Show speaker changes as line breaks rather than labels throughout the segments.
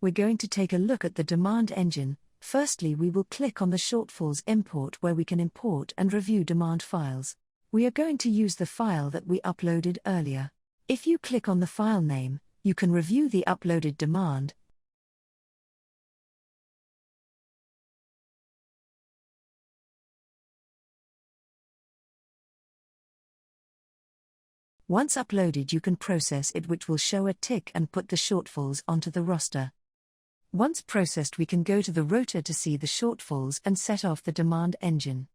We're going to take a look at the demand engine. Firstly, we will click on the shortfalls import where we can import and review demand files. We are going to use the file that we uploaded earlier. If you click on the file name, you can review the uploaded demand. Once uploaded, you can process it, which will show a tick and put the shortfalls onto the roster. Once processed, we can go to the rotor to see the shortfalls and set off the demand engine.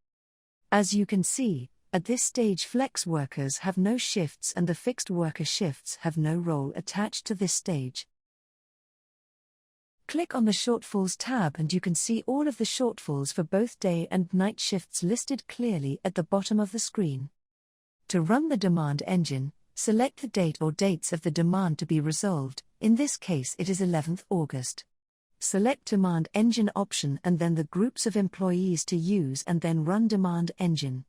As you can see, at this stage flex workers have no shifts and the fixed worker shifts have no role attached to this stage. Click on the Shortfalls tab and you can see all of the shortfalls for both day and night shifts listed clearly at the bottom of the screen. To run the demand engine, select the date or dates of the demand to be resolved. In this case it is 11th August. Select Demand Engine option and then the groups of employees to use and then run Demand Engine.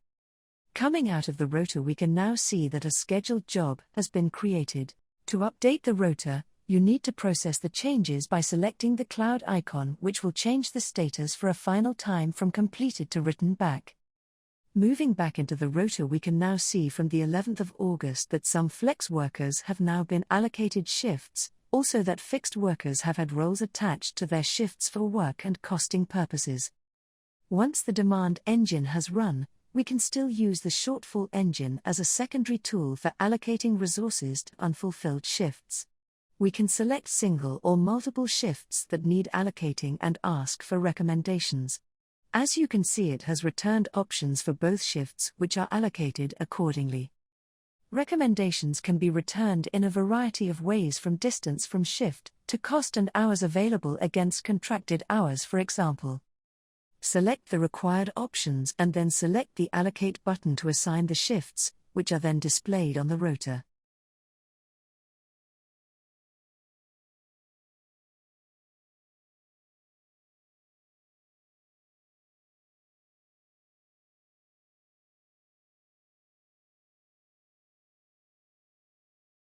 Coming out of the rotor, we can now see that a scheduled job has been created. To update the rotor, you need to process the changes by selecting the cloud icon, which will change the status for a final time from completed to written back. Moving back into the rotor, we can now see from the 11th of August that some flex workers have now been allocated shifts, also that fixed workers have had roles attached to their shifts for work and costing purposes. Once the demand engine has run, we can still use the shortfall engine as a secondary tool for allocating resources to unfulfilled shifts. We can select single or multiple shifts that need allocating and ask for recommendations. As you can see, it has returned options for both shifts, which are allocated accordingly. Recommendations can be returned in a variety of ways, from distance from shift to cost and hours available against contracted hours, for example. Select the required options and then select the Allocate button to assign the shifts, which are then displayed on the rotor.